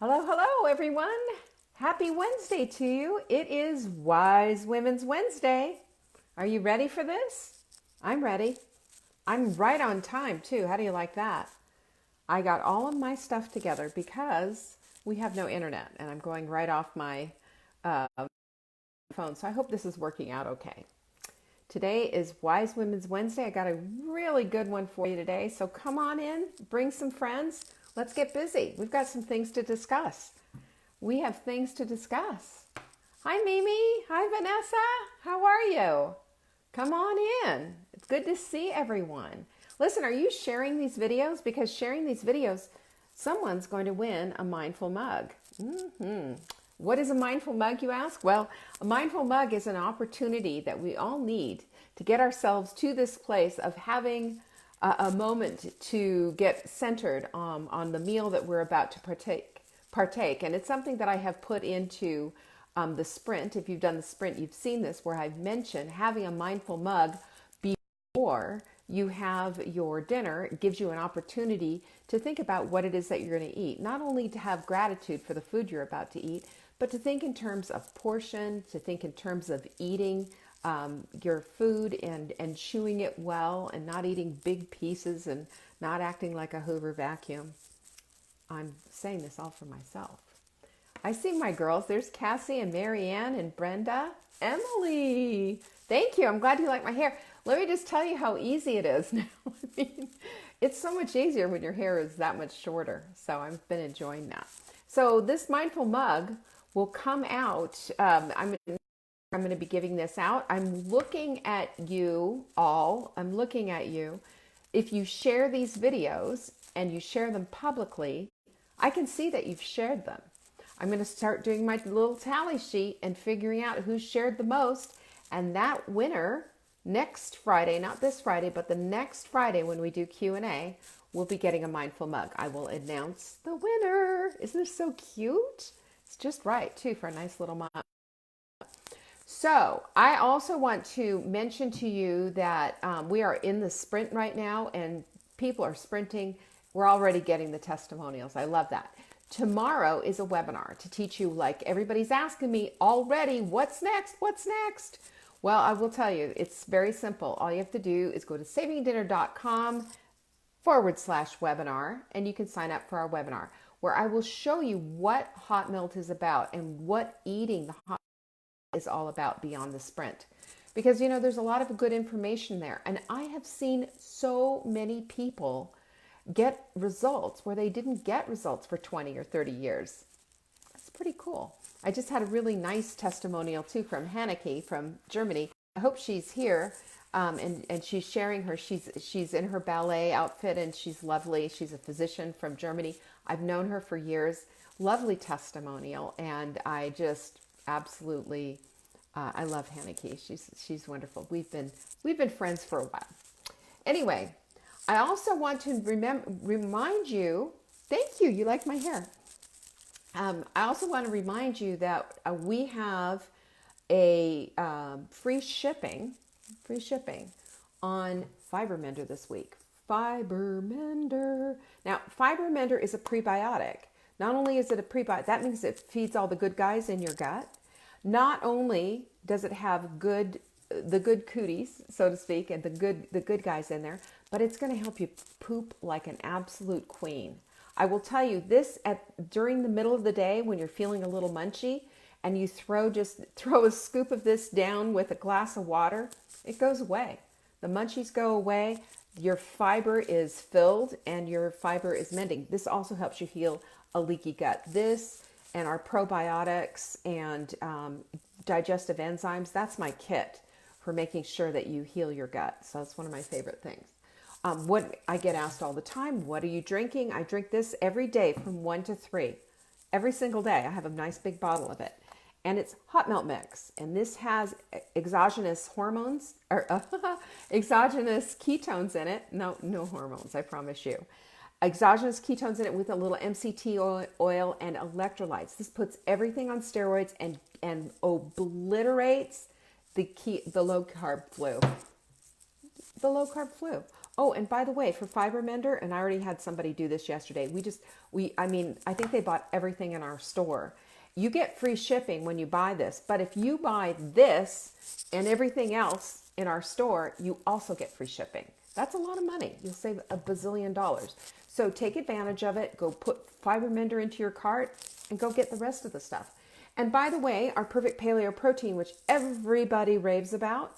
Hello, hello, everyone. Happy Wednesday to you. It is Wise Women's Wednesday. Are you ready for this? I'm ready. I'm right on time, too. How do you like that? I got all of my stuff together because we have no internet and I'm going right off my phone. So I hope this is working out okay. Today is Wise Women's Wednesday. I got a really good one for you today. So come on in, bring some friends. Let's get busy. We've got some things to discuss. We have things to discuss. Hi, Mimi. Hi, Vanessa. How are you? Come on in. It's good to see everyone. Listen, are you sharing these videos? Because sharing these videos, someone's going to win a mindful mug. What is a mindful mug, you ask? Well, a mindful mug is an opportunity that we all need to get ourselves to this place of having a moment to get centered on the meal that we're about to partake. And it's something that I have put into the sprint. If you've done the sprint, you've seen this, where I've mentioned having a mindful mug before you have your dinner. It gives you an opportunity to think about what it is that you're going to eat. Not only to have gratitude for the food you're about to eat, but to think in terms of portion, to think in terms of eating your food and chewing it well and not eating big pieces and not acting like a Hoover vacuum. I'm saying this all for myself. I see my girls. There's Cassie and Marianne and Brenda. Emily. Thank you. I'm glad you like my hair. Let me just tell you how easy it is now. I mean, it's so much easier when your hair is that much shorter. So I've been enjoying that. So this mindful mug will come out. I'm going to be giving this out. I'm looking at you all. I'm looking at you. If you share these videos and you share them publicly, I can see that you've shared them. I'm going to start doing my little tally sheet and figuring out who shared the most. And that winner next Friday, not this Friday, but the next Friday when we do Q&A, will be getting a mindful mug. I will announce the winner. Isn't this so cute? It's just right, too, for a nice little mug. So I also want to mention to you that we are in the sprint right now and people are sprinting. We're already getting the testimonials. I love that. Tomorrow is a webinar to teach you, like everybody's asking me already, what's next? What's next? Well, I will tell you, it's very simple. All you have to do is go to savingdinner.com/webinar and you can sign up for our webinar where I will show you what hot melt is about and what eating the hot is all about beyond the sprint. Because, you know, there's a lot of good information there. And I have seen so many people get results where they didn't get results for 20 or 30 years. That's pretty cool. I just had a really nice testimonial too from Hanneke from Germany. I hope she's here and she's sharing her. She's in her ballet outfit and she's lovely. She's a physician from Germany. I've known her for years. Lovely testimonial, and I just absolutely I love Hanneke. She's wonderful. We've been friends for a while. Anyway, I also want to remind you. Thank you. You like my hair. I also want to remind you that we have a free shipping on Fibermender this week. Fibermender. Now, Fibermender is a prebiotic. Not only is it a prebiotic, that means it feeds all the good guys in your gut. Not only does it have the good cooties, so to speak, and the good guys in there, but it's going to help you poop like an absolute queen. I will tell you this during the middle of the day when you're feeling a little munchy and you throw a scoop of this down with a glass of water, it goes away. The munchies go away. Your fiber is filled and your fiber is mending. This also helps you heal a leaky gut. This and our probiotics and digestive enzymes, that's my kit for making sure that you heal your gut. So it's one of my favorite things. What I get asked all the time, what are you drinking? I drink this every day from 1 to 3. Every single day. I have a nice big bottle of it. And it's hot melt mix. And this has exogenous hormones or exogenous ketones in it. No hormones, I promise you. Exogenous ketones in it with a little MCT oil and electrolytes. This puts everything on steroids and obliterates the low carb flu. The low carb flu. Oh, and by the way, for Fiber Mender, and I already had somebody do this yesterday. I mean, I think they bought everything in our store. You get free shipping when you buy this, but if you buy this and everything else in our store, you also get free shipping. That's a lot of money. You'll save a bazillion dollars. So take advantage of it. Go put Fiber Mender into your cart and go get the rest of the stuff. And by the way, our Perfect Paleo Protein, which everybody raves about,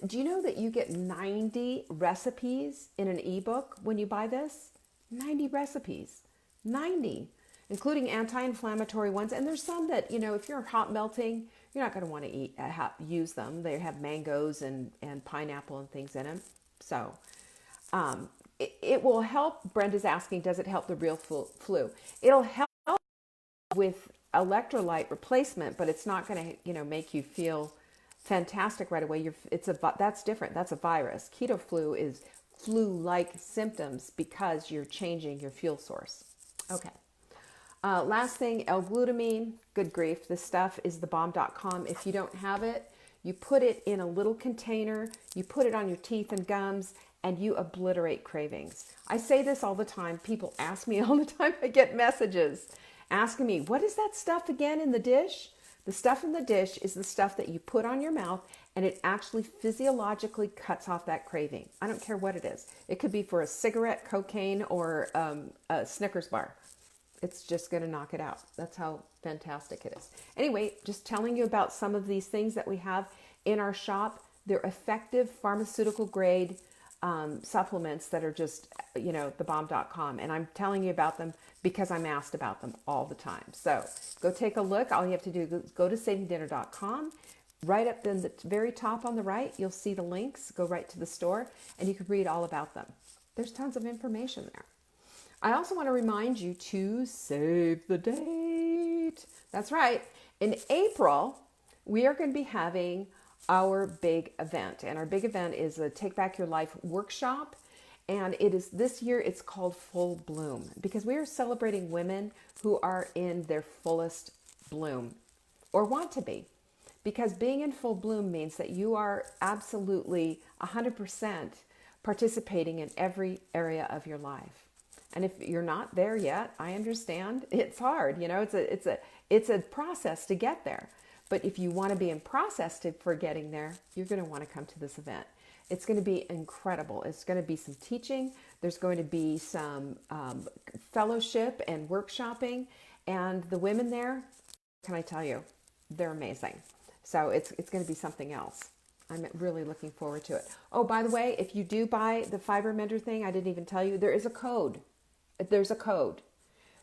do you know that you get 90 recipes in an ebook when you buy this? 90 recipes. 90, including anti-inflammatory ones. And there's some that, you know, if you're hot melting, you're not going to want to use them. They have mangoes and pineapple and things in them. So it will help. Brenda's asking, does it help the real flu? It'll help with electrolyte replacement, but it's not going to, you know, make you feel fantastic right away. That's different. That's a virus. Keto flu is flu-like symptoms because you're changing your fuel source. Okay. Last thing, L-glutamine. Good grief. This stuff is thebomb.com. If you don't have it, you put it in a little container, you put it on your teeth and gums, and you obliterate cravings. I say this all the time. People ask me all the time. I get messages asking me, what is that stuff again in the dish? The stuff in the dish is the stuff that you put on your mouth, and it actually physiologically cuts off that craving. I don't care what it is. It could be for a cigarette, cocaine, or a Snickers bar. It's just going to knock it out. That's how fantastic it is. Anyway, just telling you about some of these things that we have in our shop. They're effective pharmaceutical grade supplements that are just, you know, thebomb.com. And I'm telling you about them because I'm asked about them all the time. So go take a look. All you have to do is go to savingdinner.com. Right up in the very top on the right, you'll see the links. Go right to the store and you can read all about them. There's tons of information there. I also want to remind you to save the date. That's right. In April, we are going to be having our big event. And our big event is a Take Back Your Life workshop. And it is this year, it's called Full Bloom because we are celebrating women who are in their fullest bloom or want to be. Because being in full bloom means that you are absolutely 100% participating in every area of your life. And if you're not there yet, I understand it's hard. You know, it's a process to get there. But if you want to be in process for getting there, you're going to want to come to this event. It's going to be incredible. It's going to be some teaching. There's going to be some fellowship and workshopping. And the women there, can I tell you, they're amazing. So it's going to be something else. I'm really looking forward to it. Oh, by the way, if you do buy the Fiber Mender thing, I didn't even tell you, there is a code. There's a code.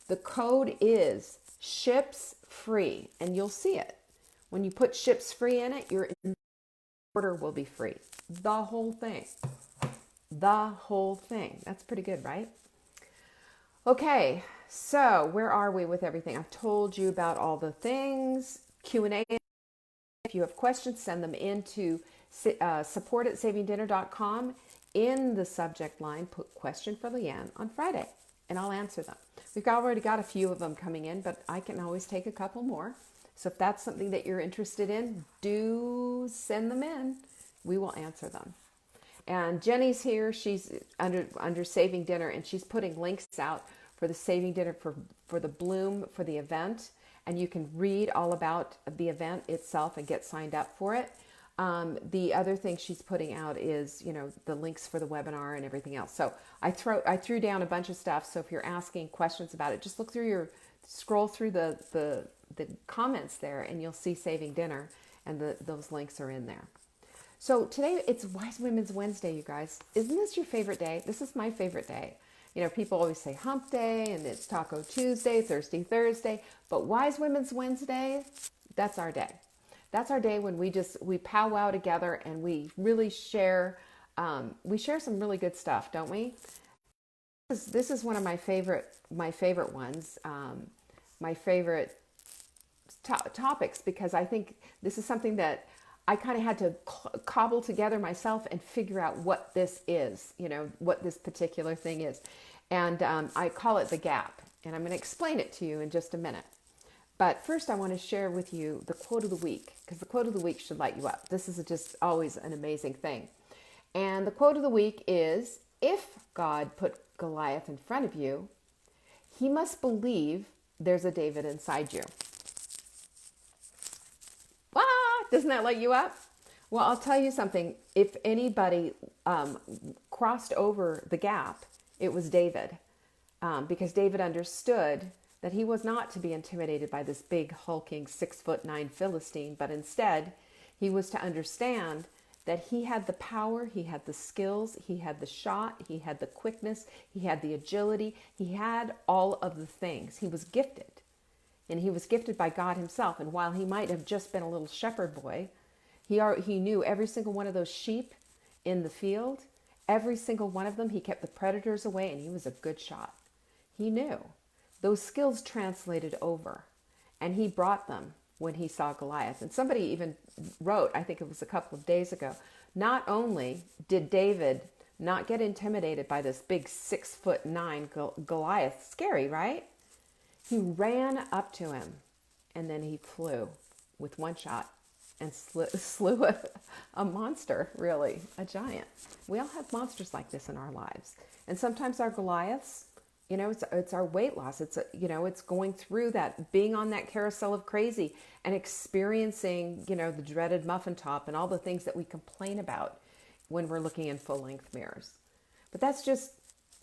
The code is ships free, and you'll see it. When you put ships free in it, your order will be free. The whole thing. The whole thing. That's pretty good, right? Okay, so where are we with everything? I've told you about all the things. Q&A. If you have questions, send them into support@savingdinner.com. In the subject line, put question for Leanne on Friday, and I'll answer them. We've already got a few of them coming in, but I can always take a couple more. So if that's something that you're interested in, do send them in. We will answer them. And Jenny's here. She's under Saving Dinner, and she's putting links out for the Saving Dinner for the Bloom for the event. And you can read all about the event itself and get signed up for it. The other thing she's putting out is, you know, the links for the webinar and everything else. So I threw down a bunch of stuff. So if you're asking questions about it, just scroll through the comments there, and you'll see Saving Dinner, and those links are in there. So today it's Wise Women's Wednesday, you guys. Isn't this your favorite day? This is my favorite day. You know, people always say hump day, and it's Taco Tuesday, Thirsty Thursday, but Wise Women's Wednesday, that's our day. That's our day when we powwow together and we really share some really good stuff, don't we? This is one of my favorite ones, my favorite topics, because I think this is something that I kind of had to cobble together myself and figure out what this is, you know, what this particular thing is. And I call it the gap, and I'm going to explain it to you in just a minute. But first I want to share with you the quote of the week, because the quote of the week should light you up. This is just always an amazing thing. And the quote of the week is, if God put Goliath in front of you, he must believe there's a David inside you. Ah, doesn't that light you up? Well, I'll tell you something. If anybody crossed over the gap, it was David, because David understood that he was not to be intimidated by this big, hulking 6'9" Philistine, but instead he was to understand that he had the power, he had the skills, he had the shot, he had the quickness, he had the agility, he had all of the things. He was gifted. And he was gifted by God himself. And while he might have just been a little shepherd boy, he knew every single one of those sheep in the field, every single one of them, he kept the predators away, and he was a good shot. He knew. Those skills translated over, and he brought them when he saw Goliath. And somebody even wrote, I think it was a couple of days ago, not only did David not get intimidated by this big 6'9" Goliath, scary, right? He ran up to him, and then he flew with one shot and slew a monster, really, a giant. We all have monsters like this in our lives. And sometimes our Goliaths, it's our weight loss. It's going through that, being on that carousel of crazy and experiencing, the dreaded muffin top and all the things that we complain about when we're looking in full-length mirrors. But that's just,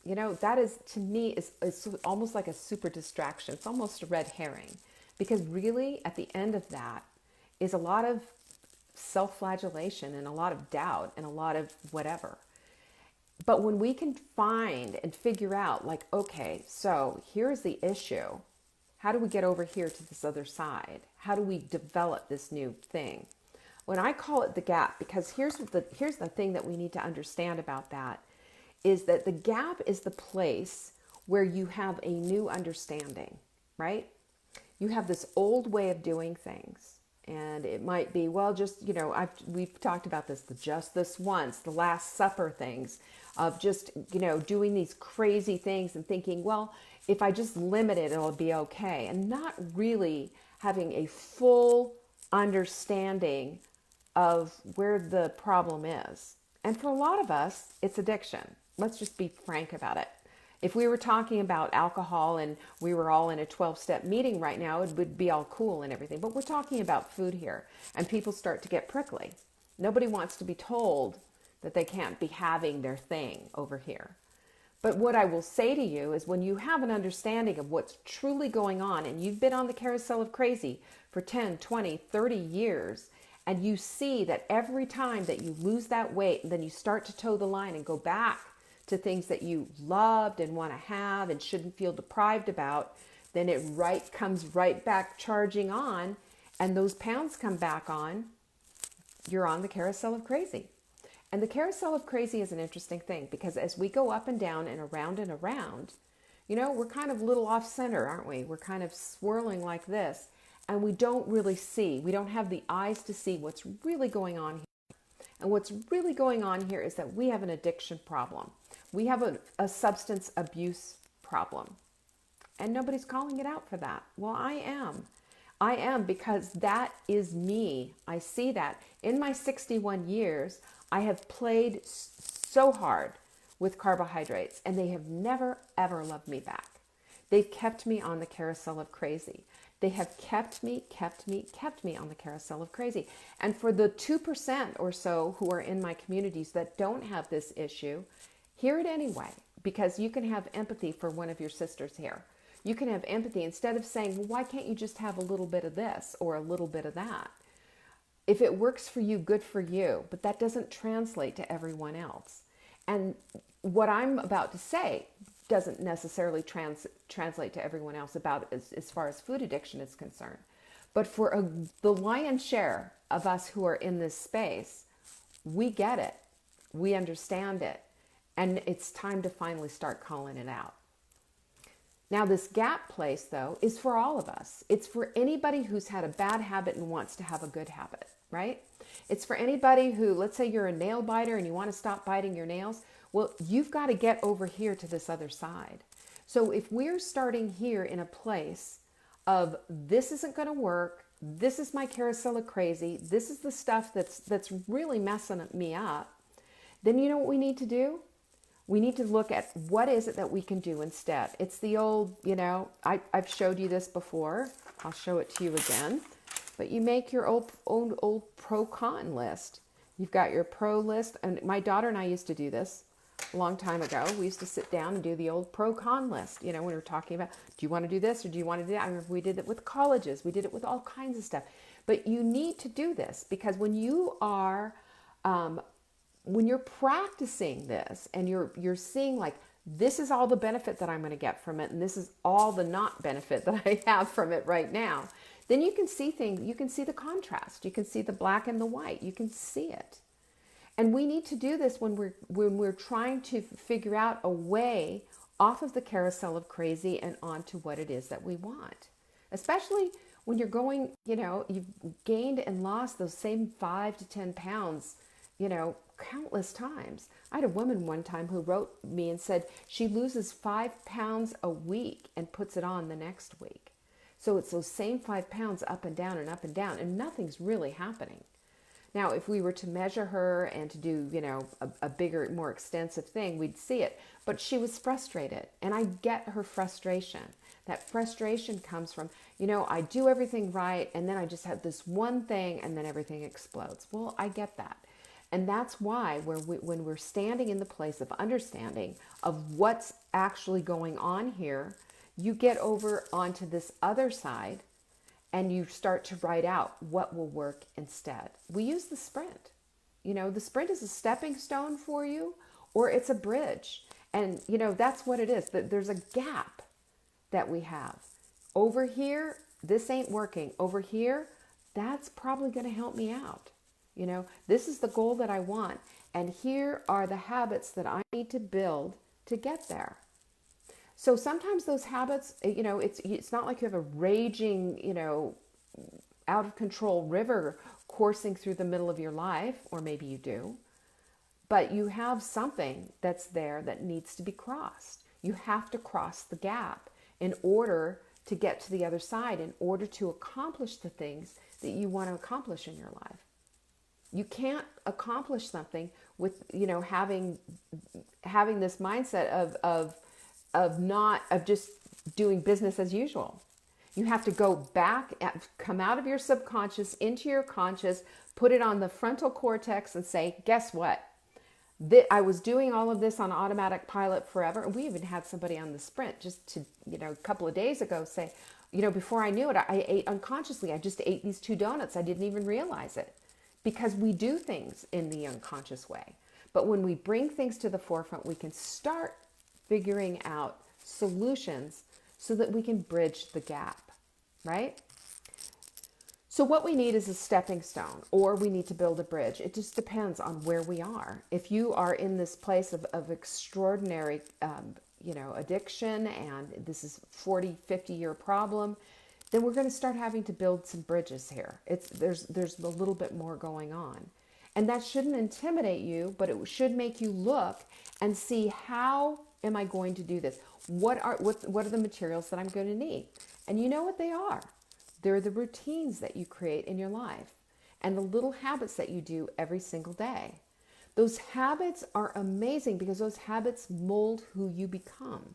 that is, to me, is almost like a super distraction. It's almost a red herring, because really at the end of that is a lot of self-flagellation and a lot of doubt and a lot of whatever. But when we can find and figure out, like, okay, so here's the issue. How do we get over here to this other side? How do we develop this new thing? When I call it the gap, because here's the thing that we need to understand about that, is that the gap is the place where you have a new understanding, right? You have this old way of doing things. And it might be, well, just, we've talked about this, the just this once, the Last Supper things of just, doing these crazy things and thinking, well, if I just limit it, it'll be okay. And not really having a full understanding of where the problem is. And for a lot of us, it's addiction. Let's just be frank about it. If we were talking about alcohol and we were all in a 12-step meeting right now, it would be all cool and everything. But we're talking about food here, and people start to get prickly. Nobody wants to be told that they can't be having their thing over here. But what I will say to you is, when you have an understanding of what's truly going on, and you've been on the carousel of crazy for 10, 20, 30 years, and you see that every time that you lose that weight, and then you start to toe the line and go back to things that you loved and want to have and shouldn't feel deprived about, then it comes right back charging on, and those pounds come back on. You're on the carousel of crazy. And the carousel of crazy is an interesting thing, because as we go up and down and around, we're kind of a little off center, aren't we? We're kind of swirling like this, and we don't really see. We don't have the eyes to see what's really going on here. And what's really going on here is that we have an addiction problem. We have a substance abuse problem. And nobody's calling it out for that. Well, I am. I am, because that is me. I see that. In my 61 years, I have played so hard with carbohydrates, and they have never, ever loved me back. They've kept me on the carousel of crazy. They have kept me on the carousel of crazy. And for the 2% or so who are in my communities that don't have this issue, hear it anyway, because you can have empathy for one of your sisters here. You can have empathy instead of saying, well, why can't you just have a little bit of this or a little bit of that? If it works for you, good for you, but that doesn't translate to everyone else. And what I'm about to say doesn't necessarily translate to everyone else about as far as food addiction is concerned. But for the lion's share of us who are in this space, we get it. We understand it. And it's time to finally start calling it out. Now, this gap place, though, is for all of us. It's for anybody who's had a bad habit and wants to have a good habit, right? It's for anybody who, let's say you're a nail biter and you want to stop biting your nails. Well, you've got to get over here to this other side. So if we're starting here in a place of, this isn't going to work, this is my carousel of crazy, this is the stuff that's really messing me up, then you know what we need to do? We need to look at what is it that we can do instead. It's the old, I've showed you this before. I'll show it to you again. But you make your old pro-con list. You've got your pro list. And my daughter and I used to do this a long time ago. We used to sit down and do the old pro-con list. When we were talking about, do you want to do this or do you want to do that? I remember we did it with colleges. We did it with all kinds of stuff. But you need to do this because when you are... when you're practicing this and you're seeing like, this is all the benefit that I'm going to get from it, and this is all the not benefit that I have from it right now, then you can see things, you can see the contrast, you can see the black and the white, you can see it. And we need to do this when we're trying to figure out a way off of the carousel of crazy and onto what it is that we want. Especially when you're going, you've gained and lost those same 5 to 10 pounds, countless times. I had a woman one time who wrote me and said she loses 5 pounds a week and puts it on the next week. So it's those same 5 pounds up and down and up and down, and nothing's really happening. Now, if we were to measure her and to do, a bigger, more extensive thing, we'd see it. But she was frustrated, and I get her frustration. That frustration comes from, I do everything right, and then I just have this one thing, and then everything explodes. Well, I get that. And that's why when we're standing in the place of understanding of what's actually going on here, you get over onto this other side and you start to write out what will work instead. We use the sprint. The sprint is a stepping stone for you, or it's a bridge. And, that's what it is. There's a gap that we have. Over here, this ain't working. Over here, that's probably going to help me out. This is the goal that I want. And here are the habits that I need to build to get there. So sometimes those habits, it's not like you have a raging, out of control river coursing through the middle of your life, or maybe you do, but you have something that's there that needs to be crossed. You have to cross the gap in order to get to the other side, in order to accomplish the things that you want to accomplish in your life. You can't accomplish something with, having this mindset of just doing business as usual. You have to go back, come out of your subconscious into your conscious, put it on the frontal cortex and say, guess what? I was doing all of this on automatic pilot forever. And we even had somebody on the sprint just to, a couple of days ago say, before I knew it, I ate unconsciously. I just ate these 2 donuts. I didn't even realize it. Because we do things in the unconscious way. But when we bring things to the forefront, we can start figuring out solutions so that we can bridge the gap, right? So what we need is a stepping stone, or we need to build a bridge. It just depends on where we are. If you are in this place of extraordinary, addiction, and this is 40, 50-year problem, then we're going to start having to build some bridges here. There's a little bit more going on. And that shouldn't intimidate you, but it should make you look and see, how am I going to do this? What are the materials that I'm going to need? And you know what they are. They're the routines that you create in your life and the little habits that you do every single day. Those habits are amazing because those habits mold who you become.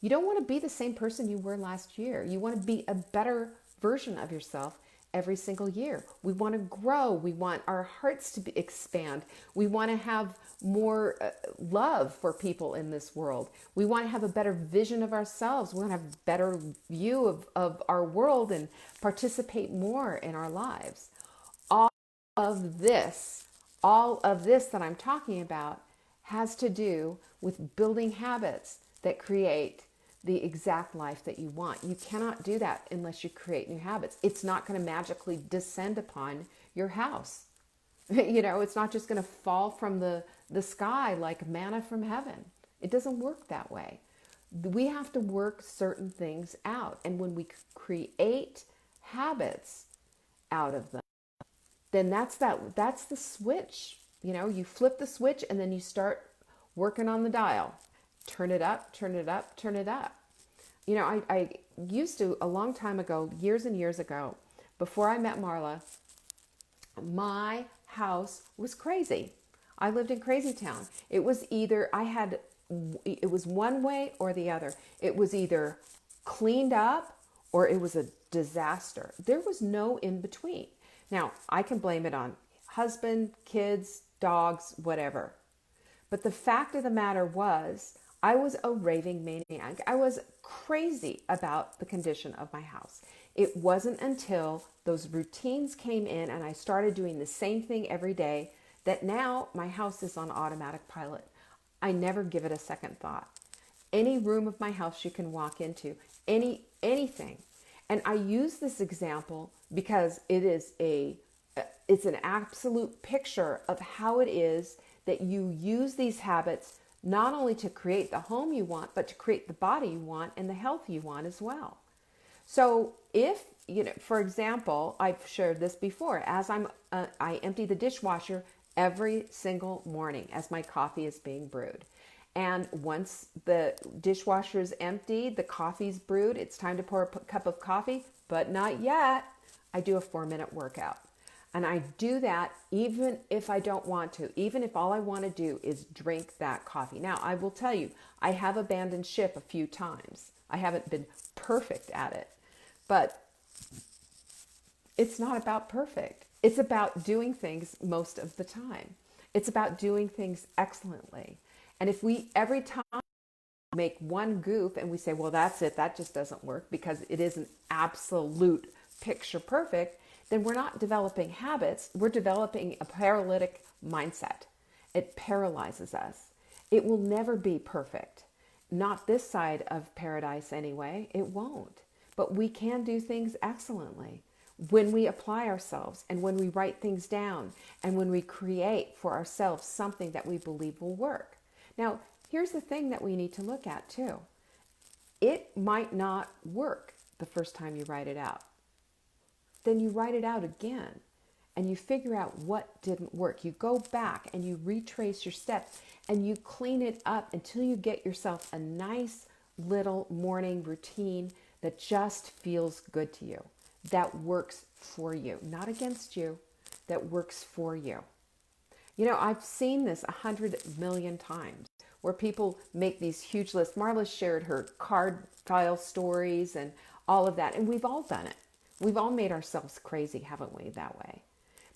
You don't want to be the same person you were last year. You want to be a better version of yourself every single year. We want to grow. We want our hearts to expand. We want to have more love for people in this world. We want to have a better vision of ourselves. We want to have a better view of our world and participate more in our lives. All of this that I'm talking about has to do with building habits that create the exact life that you want. You cannot do that unless you create new habits. It's not going to magically descend upon your house. It's not just going to fall from the sky like manna from heaven. It doesn't work that way. We have to work certain things out. And when we create habits out of them, then that's the switch. You flip the switch and then you start working on the dial. Turn it up, turn it up, turn it up. I used to, a long time ago, years and years ago, before I met Marla, my house was crazy. I lived in Crazy Town. It was either I had it was one way or the other. It was either cleaned up or it was a disaster. There was no in between. Now, I can blame it on husband, kids, dogs, whatever. But the fact of the matter was, I was a raving maniac. I was crazy about the condition of my house. It wasn't until those routines came in and I started doing the same thing every day that now my house is on automatic pilot. I never give it a second thought. Any room of my house you can walk into, anything. And I use this example because it's an absolute picture of how it is that you use these habits not only to create the home you want, but to create the body you want and the health you want as well. So if, for example, I've shared this before, as I empty the dishwasher every single morning as my coffee is being brewed. And once the dishwasher is emptied, the coffee's brewed, it's time to pour a cup of coffee, but not yet. I do a 4-minute workout. And I do that even if I don't want to, even if all I want to do is drink that coffee. Now, I will tell you, I have abandoned ship a few times. I haven't been perfect at it, but it's not about perfect. It's about doing things most of the time. It's about doing things excellently. And if we every time make one goof and we say, well, that's it, that just doesn't work because it isn't absolute picture perfect, then we're not developing habits. We're developing a paralytic mindset. It paralyzes us. It will never be perfect. Not this side of paradise anyway. It won't. But we can do things excellently when we apply ourselves and when we write things down and when we create for ourselves something that we believe will work. Now, here's the thing that we need to look at too. It might not work the first time you write it out. Then you write it out again and you figure out what didn't work. You go back and you retrace your steps and you clean it up until you get yourself a nice little morning routine that just feels good to you, that works for you, not against you, that works for you. I've seen this 100 million times where people make these huge lists. Marla shared her card file stories and all of that, and we've all done it. We've all made ourselves crazy, haven't we, that way?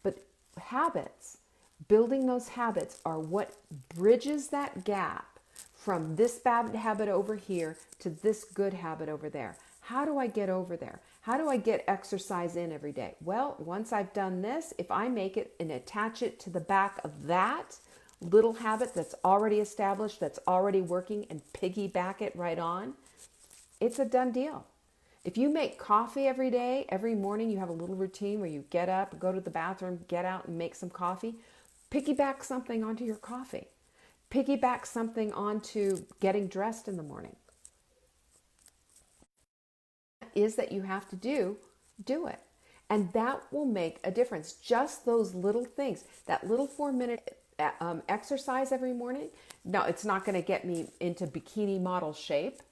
But habits, building those habits are what bridges that gap from this bad habit over here to this good habit over there. How do I get over there? How do I get exercise in every day? Well, once I've done this, if I make it and attach it to the back of that little habit that's already established, that's already working, and piggyback it right on, it's a done deal. If you make coffee every day, every morning you have a little routine where you get up, go to the bathroom, get out and make some coffee, piggyback something onto your coffee. Piggyback something onto getting dressed in the morning. Is that you have to do it. And that will make a difference. Just those little things, that little 4-minute exercise every morning. No, it's not going to get me into bikini model shape.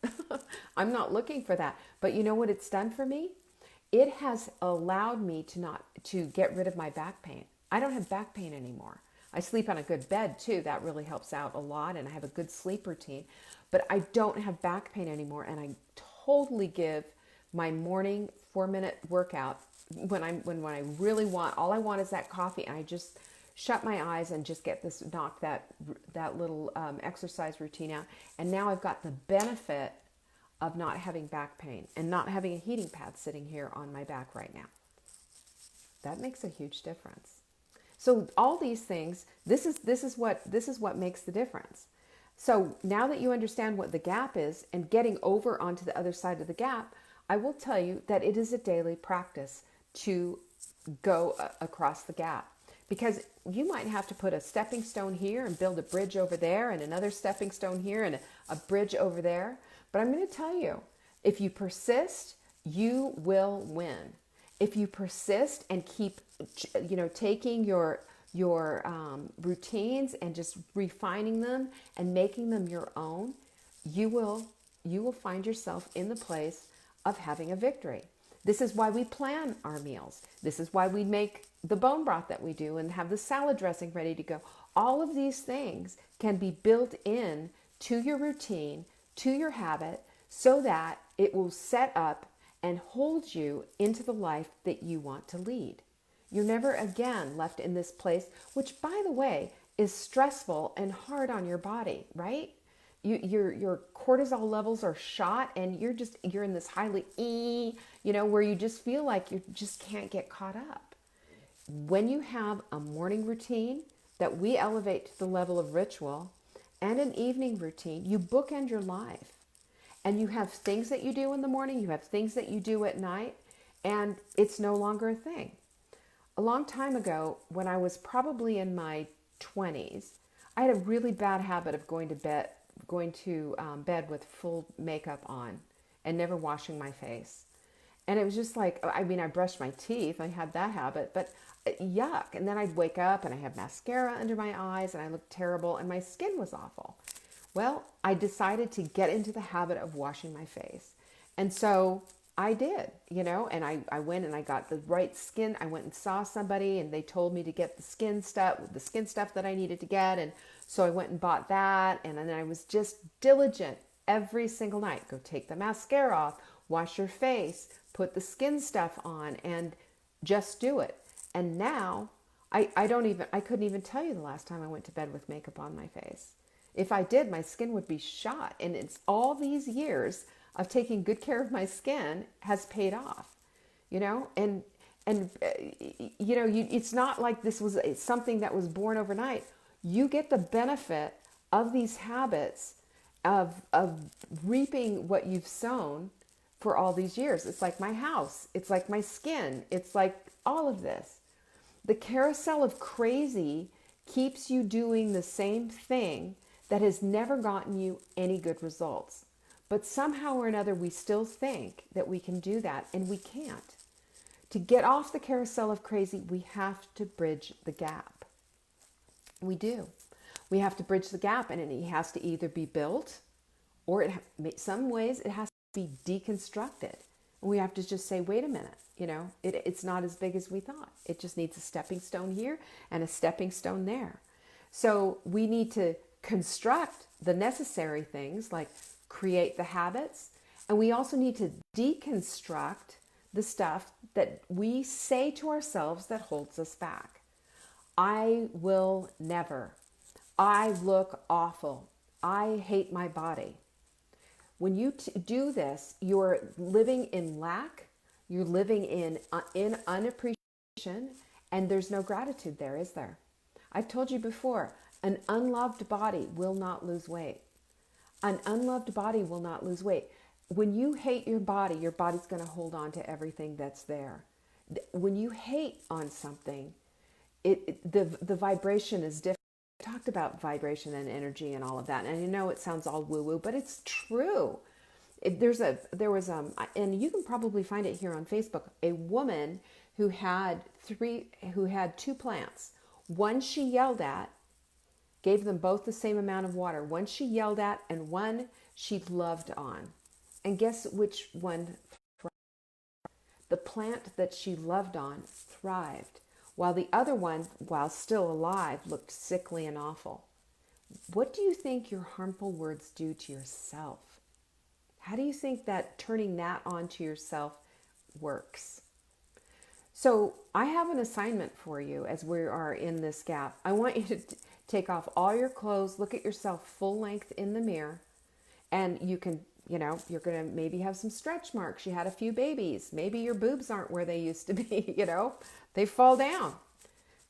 I'm not looking for that. But you know what it's done for me? It has allowed me to get rid of my back pain. I don't have back pain anymore. I sleep on a good bed too. That really helps out a lot, and I have a good sleep routine. But I don't have back pain anymore, and I totally give my morning 4-minute workout when I really want, all I want is that coffee, and I just shut my eyes and just knock that little exercise routine out. And now I've got the benefit of not having back pain and not having a heating pad sitting here on my back right now. That makes a huge difference. So all these things, this is what makes the difference. So now that you understand what the gap is and getting over onto the other side of the gap, I will tell you that it is a daily practice to go across the gap, because you might have to put a stepping stone here and build a bridge over there and another stepping stone here and a bridge over there. But I'm going to tell you, if you persist, you will win. If you persist and keep, taking your routines and just refining them and making them your own, you will find yourself in the place of having a victory. This is why we plan our meals. This is why we make the bone broth that we do and have the salad dressing ready to go. All of these things can be built in to your routine, to your habit, so that it will set up and hold you into the life that you want to lead. You're never again left in this place, which, by the way, is stressful and hard on your body, right? Your cortisol levels are shot, and you're in this highly where you just feel like you just can't get caught up. When you have a morning routine that we elevate to the level of ritual and an evening routine, you bookend your life. And you have things that you do in the morning, you have things that you do at night, and it's no longer a thing. A long time ago, when I was probably in my 20s, I had a really bad habit of going to bed with full makeup on and never washing my face. And it was just like, I mean, I brushed my teeth, I had that habit, but yuck. And then I'd wake up and I had mascara under my eyes and I looked terrible and my skin was awful. Well, I decided to get into the habit of washing my face. And so I did, and I went and I got the right skin. I went and saw somebody and they told me to get the skin stuff that I needed to get. And so I went and bought that. And then I was just diligent every single night. Go take the mascara off, wash your face, put the skin stuff on, and just do it. And now I couldn't even tell you the last time I went to bed with makeup on my face. If I did, my skin would be shot. And it's all these years of taking good care of my skin has paid off, and it's not like this was something that was born overnight. You get the benefit of these habits of reaping what you've sown for all these years. It's like my house. It's like my skin. It's like all of this. The carousel of crazy keeps you doing the same thing that has never gotten you any good results. But somehow or another, we still think that we can do that, and we can't. To get off the carousel of crazy, we have to bridge the gap. We do. We have to bridge the gap, and it has to either be built, or some ways it has to be deconstructed. And we have to just say, wait a minute, it's not as big as we thought. It just needs a stepping stone here and a stepping stone there. So we need to construct the necessary things like create the habits, and we also need to deconstruct the stuff that we say to ourselves that holds us back. I will never. I look awful. I hate my body. When you do this, you're living in lack, you're living in unappreciation, and there's no gratitude there, is there? I've told you before, an unloved body will not lose weight. An unloved body will not lose weight. When you hate your body's going to hold on to everything that's there. When you hate on something, the vibration is different. I talked about vibration and energy and all of that, and I know it sounds all woo-woo, but it's true. There was and you can probably find it here on Facebook, a woman who had two plants. One she yelled at, gave them both the same amount of water. One she yelled at and one she loved on. And guess which one thrived? The plant that she loved on thrived, while the other one, while still alive, looked sickly and awful. What do you think your harmful words do to yourself? How do you think that turning that on to yourself works? So I have an assignment for you as we are in this gap. I want you to take off all your clothes, look at yourself full length in the mirror, and you can, you're going to maybe have some stretch marks. You had a few babies. Maybe your boobs aren't where they used to be, they fall down.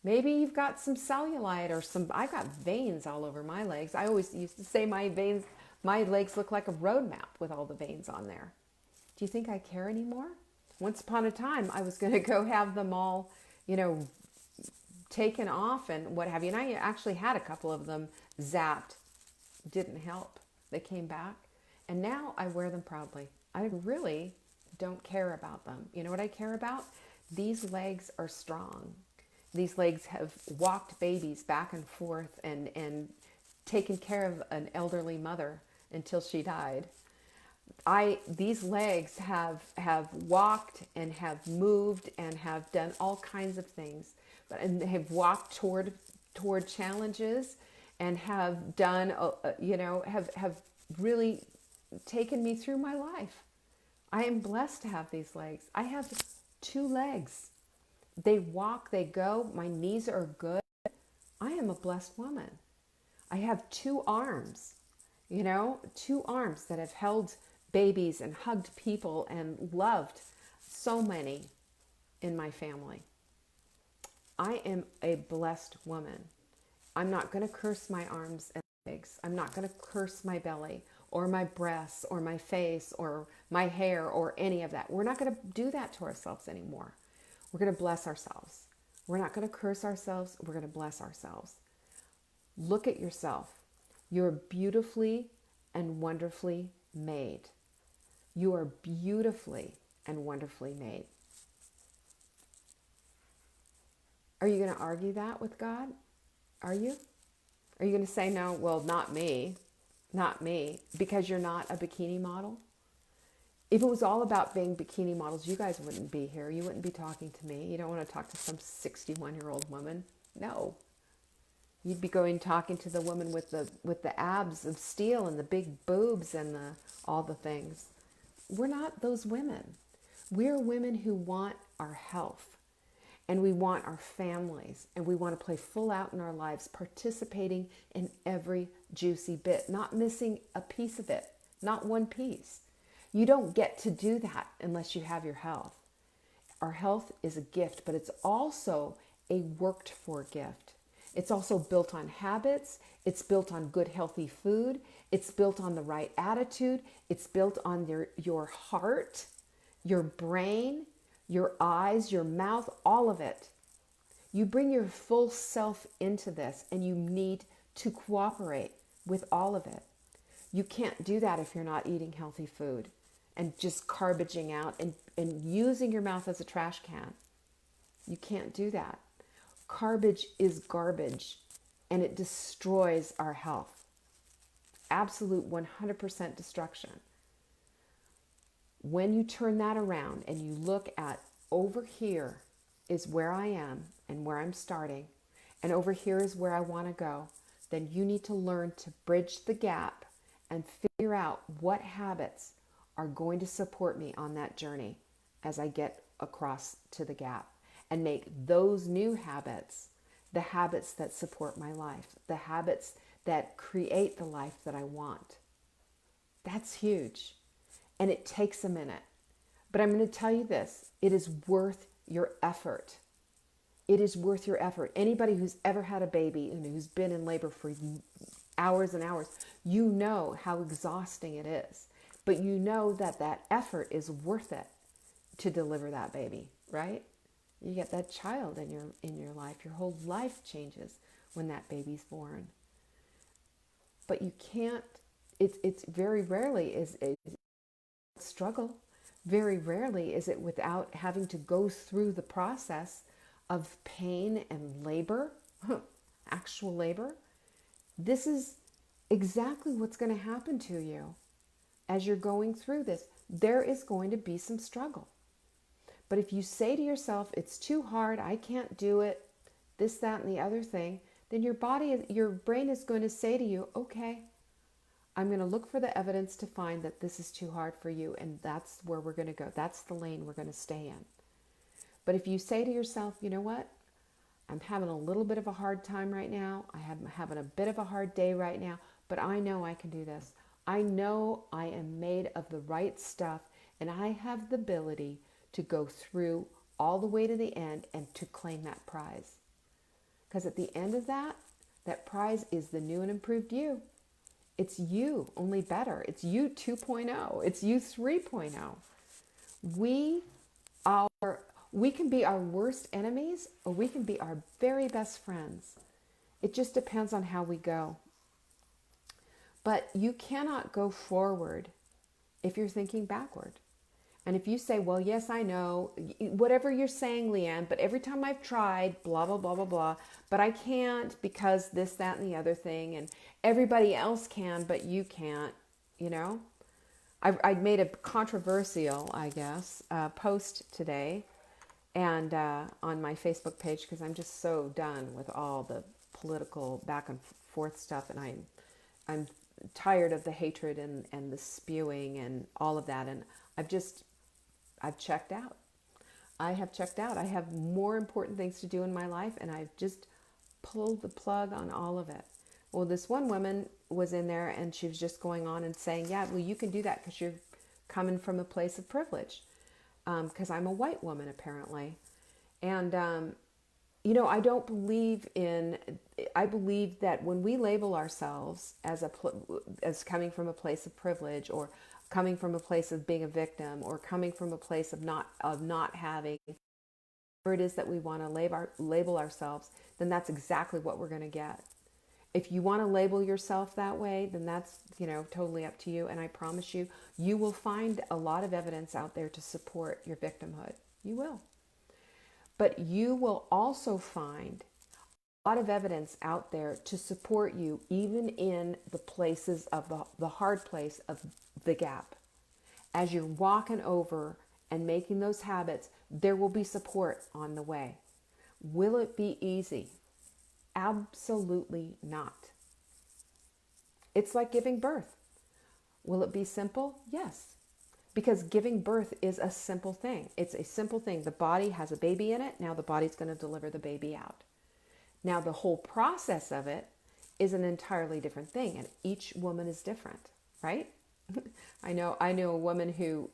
Maybe you've got some cellulite or I've got veins all over my legs. I always used to say my legs look like a road map with all the veins on there. Do you think I care anymore? Once upon a time, I was going to go have them all, taken off and what have you. And I actually had a couple of them zapped. Didn't help. They came back. And now I wear them proudly. I really don't care about them. You know what I care about? These legs are strong. These legs have walked babies back and forth and taken care of an elderly mother until she died. These legs have walked and have moved and have done all kinds of things, and have walked toward challenges and have done, have really taken me through my life. I am blessed to have these legs. I have 2 legs. They walk, they go, my knees are good. I am a blessed woman. I have 2 arms, 2 arms that have held babies and hugged people and loved so many in my family. I am a blessed woman. I'm not going to curse my arms and legs. I'm not going to curse my belly or my breasts or my face or my hair or any of that. We're not going to do that to ourselves anymore. We're going to bless ourselves. We're not going to curse ourselves. We're going to bless ourselves. Look at yourself. You're beautifully and wonderfully made. You are beautifully and wonderfully made. Are you going to argue that with God? Are you? Are you going to say, no, well, not me, because you're not a bikini model? If it was all about being bikini models, you guys wouldn't be here. You wouldn't be talking to me. You don't want to talk to some 61-year-old woman. No. You'd be going talking to the woman with the abs of steel and the big boobs and all the things. We're not those women. We're women who want our health, and we want our families, and we want to play full out in our lives, participating in every juicy bit, not missing a piece of it, not one piece. You don't get to do that unless you have your health. Our health is a gift, but it's also a worked for gift. It's also built on habits. It's built on good, healthy food. It's built on the right attitude. It's built on your heart, your brain, your eyes, your mouth, all of it. You bring your full self into this, and you need to cooperate with all of it. You can't do that if you're not eating healthy food and just garbaging out and using your mouth as a trash can. You can't do that. Garbage is garbage, and it destroys our health. Absolute 100% destruction. When you turn that around and you look at, over here is where I am and where I'm starting, and over here is where I want to go, then you need to learn to bridge the gap and figure out what habits are going to support me on that journey as I get across to the gap, and make those new habits the habits that support my life, the habits that create the life that I want. That's huge. And it takes a minute. But I'm going to tell you this, it is worth your effort. It is worth your effort. Anybody who's ever had a baby and who's been in labor for hours and hours, you know how exhausting it is. But you know that that effort is worth it to deliver that baby, right? You get that child in your life. Your whole life changes when that baby's born. But you can't, it's very rarely is a struggle. Very rarely is it without having to go through the process of pain and labor, actual labor. This is exactly what's going to happen to you as you're going through this. There is going to be some struggle. But if you say to yourself, it's too hard, I can't do it, this, that, and the other thing, then your brain is going to say to you, okay, I'm going to look for the evidence to find that this is too hard for you, and that's where we're going to go. That's the lane we're going to stay in. But if you say to yourself, you know what, I'm having a little bit of a hard time right now, I'm having a bit of a hard day right now, but I know I can do this. I know I am made of the right stuff, and I have the ability to go through all the way to the end and to claim that prize. Because at the end of that prize is the new and improved you. It's you, only better. It's you 2.0. It's you 3.0. We can be our worst enemies, or we can be our very best friends. It just depends on how we go. But you cannot go forward if you're thinking backward. And if you say, well, yes, I know, whatever you're saying, Leanne, but every time I've tried, blah, blah, blah, blah, blah, but I can't because this, that, and the other thing, and everybody else can, but you can't, you know? I made a controversial, I guess, post today and on my Facebook page, because I'm just so done with all the political back and forth stuff, and I'm tired of the hatred and the spewing and all of that, and I've checked out. I have checked out. I have more important things to do in my life, and I've just pulled the plug on all of it. Well, this one woman was in there, and she was just going on and saying, yeah, well, you can do that because you're coming from a place of privilege, because I'm a white woman, apparently. And, I don't believe in, I believe that when we label ourselves as coming from a place of privilege, or coming from a place of being a victim, or coming from a place of not having whatever it is that we want to label ourselves, then that's exactly what we're going to get. If you want to label yourself that way, then that's, totally up to you. And I promise you, you will find a lot of evidence out there to support your victimhood. You will. But you will also find a lot of evidence out there to support you, even in the places of the hard place of the gap. As you're walking over and making those habits, there will be support on the way. Will it be easy? Absolutely not. It's like giving birth. Will it be simple? Yes. Because giving birth is a simple thing. It's a simple thing. The body has a baby in it. Now the body's going to deliver the baby out. Now the whole process of it is an entirely different thing, and each woman is different, right? I know a woman who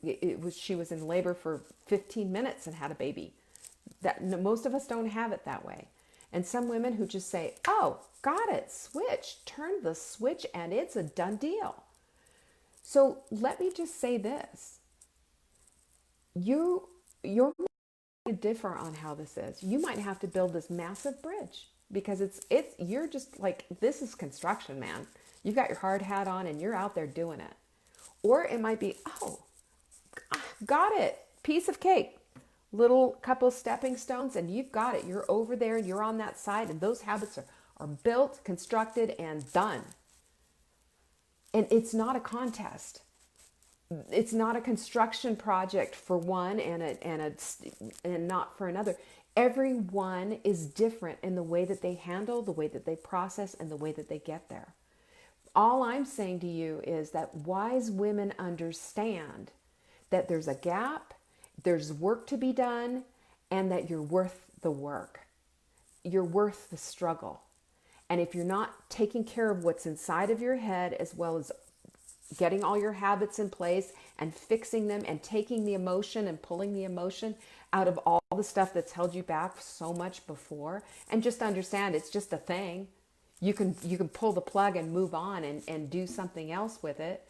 she was in labor for 15 minutes and had a baby. That most of us don't have it that way. And some women who just say, "Oh, got it, switch, turn the switch, and it's a done deal." So let me just say this: you're differ on how this is. You might have to build this massive bridge, because you're just like, this is construction, man. You've got your hard hat on and you're out there doing it. Or it might be, oh, got it, piece of cake, little couple stepping stones, and you've got it. You're over there and you're on that side, and those habits are built, constructed, and done. And it's not a contest. It's not a construction project for one and not for another. Everyone is different in the way that they handle, the way that they process, and the way that they get there. All I'm saying to you is that wise women understand that there's a gap, there's work to be done, and that you're worth the work. You're worth the struggle. And if you're not taking care of what's inside of your head, as well as getting all your habits in place and fixing them and taking the emotion and pulling the emotion out of all the stuff that's held you back so much before, and just understand it's just a thing. You can pull the plug and move on and do something else with it.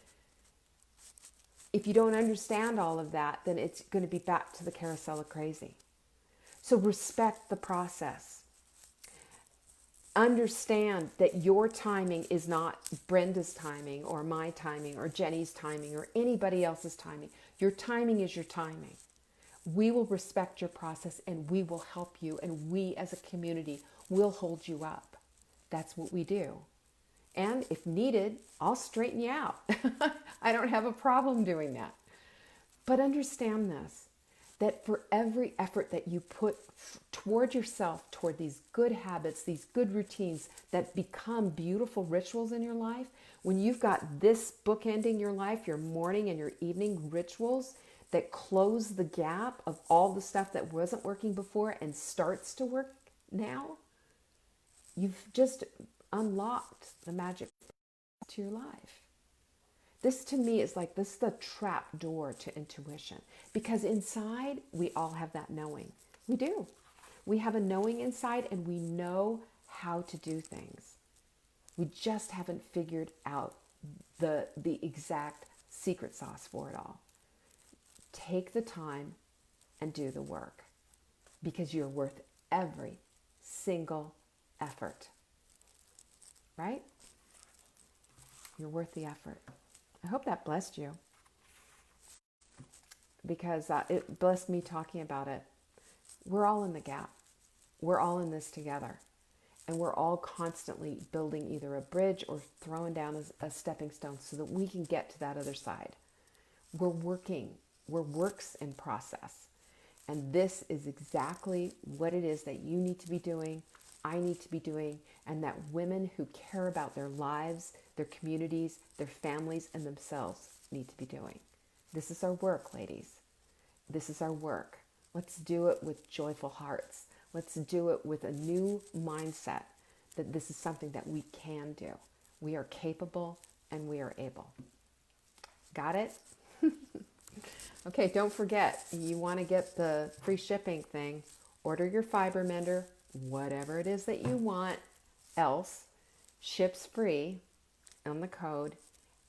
If you don't understand all of that, then it's going to be back to the carousel of crazy. So respect the process. Understand that your timing is not Brenda's timing or my timing or Jenny's timing or anybody else's timing. Your timing is your timing. We will respect your process, and we will help you, and we as a community will hold you up. That's what we do. And if needed, I'll straighten you out. I don't have a problem doing that. But understand this, that for every effort that you put toward yourself, toward these good habits, these good routines that become beautiful rituals in your life, when you've got this bookending your life, your morning and your evening rituals that close the gap of all the stuff that wasn't working before and starts to work now, you've just unlocked the magic to your life. This to me is like, this is the trap door to intuition, because inside we all have that knowing. We do. We have a knowing inside, and we know how to do things. We just haven't figured out the exact secret sauce for it all. Take the time and do the work, because you're worth every single effort. Right? You're worth the effort. I hope that blessed you, because it blessed me talking about it. We're all in the gap. We're all in this together. And we're all constantly building either a bridge or throwing down a stepping stone so that we can get to that other side. We're working. We're works in process. And this is exactly what it is that you need to be doing I need to be doing and that women who care about their lives, their communities, their families, and themselves need to be doing. This is our work, ladies. This is our work. Let's do it with joyful hearts. Let's do it with a new mindset that this is something that we can do. We are capable and we are able. Got it? Okay, don't forget, you want to get the free shipping thing, order your fiber mender, whatever it is that you want, else ships free on the code,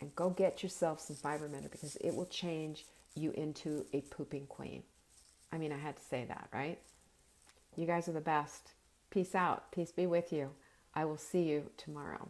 and go get yourself some fiber mender because it will change you into a pooping queen. I mean, I had to say that, right? You guys are the best. Peace out. Peace be with you. I will see you tomorrow.